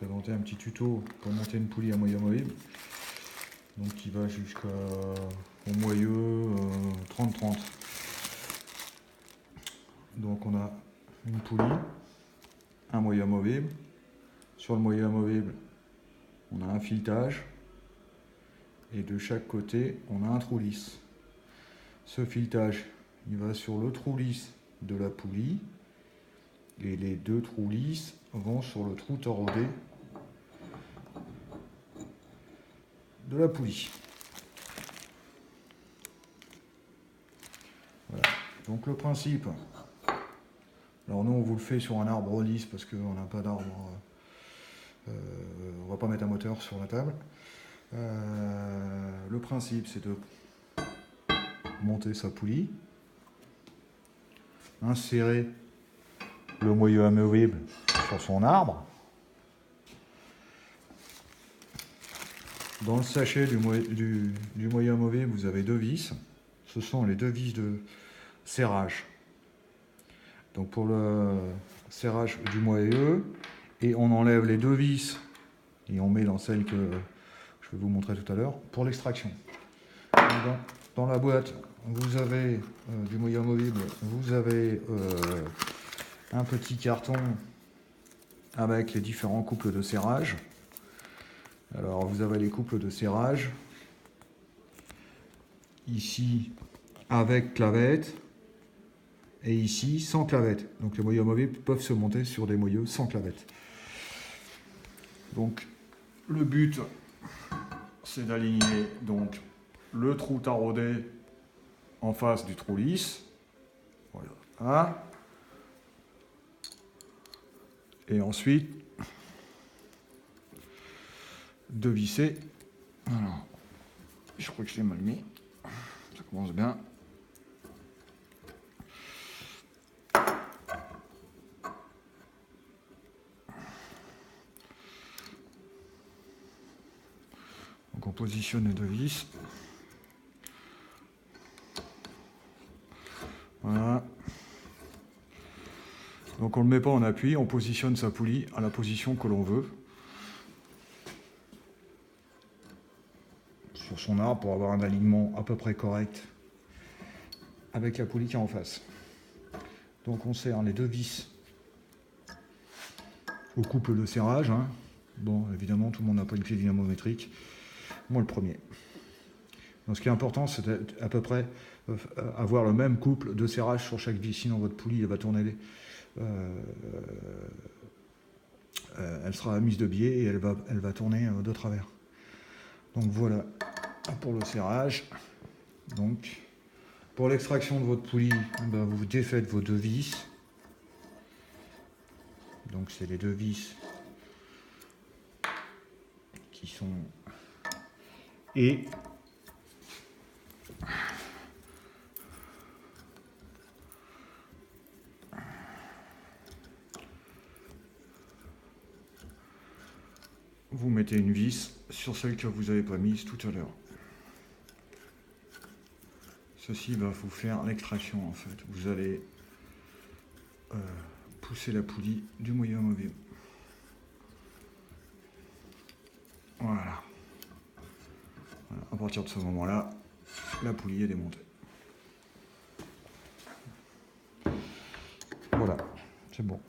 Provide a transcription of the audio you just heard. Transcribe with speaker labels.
Speaker 1: présenter un petit tuto pour monter une poulie à moyeu amovible. Donc qui va jusqu'au moyeu 30-30. Donc on a une poulie, un moyeu amovible. Sur le moyeu amovible, on a un filetage. Et de chaque côté, on a un trou lisse. Ce filetage, il va sur le trou lisse de la poulie. Et les deux trous lisses vont sur le trou toroidé de la poulie. Voilà. Donc le principe, alors nous on vous le fait sur un arbre lisse parce qu'on n'a pas d'arbre, on va pas mettre un moteur sur la table. Le principe c'est de monter sa poulie, insérer le moyeu amovible sur son arbre. Dans le sachet du moyeu amovible, vous avez deux vis. Ce sont les deux vis de serrage. Donc pour le serrage du moyeu, et on enlève les deux vis et on met dans celle que je vais vous montrer tout à l'heure pour l'extraction. Dans la boîte, vous avez du moyeu amovible, vous avez un petit carton avec les différents couples de serrage. Alors vous avez les couples de serrage, ici avec clavette et ici sans clavette. Donc les moyeux amovibles peuvent se monter sur des moyeux sans clavette. Donc le but c'est d'aligner donc le trou taraudé en face du trou lisse. Voilà. Et ensuite de visser. Alors, je crois que je l'ai mal mis. Ça commence bien. Donc on positionne les deux vis. Voilà. Donc on ne le met pas en appui, on positionne sa poulie à la position que l'on veut. Sur son arbre pour avoir un alignement à peu près correct avec la poulie qui est en face. Donc on serre les deux vis au couple de serrage. Hein. Bon, évidemment, tout le monde n'a pas une clé dynamométrique. Moi, le premier. Donc ce qui est important, c'est à peu près avoir le même couple de serrage sur chaque vis. Sinon, votre poulie elle va tourner. Elle sera mise de biais et elle va tourner de travers. Donc voilà pour le serrage. Donc pour l'extraction de votre poulie, ben, vous défaites vos deux vis. Donc c'est les deux vis qui sont et vous mettez une vis sur celle que vous n'avez pas mise tout à l'heure. Ceci va vous faire l'extraction en fait. Vous allez pousser la poulie du moyeu amovible. Voilà. À partir de ce moment-là, la poulie est démontée. Voilà, c'est bon.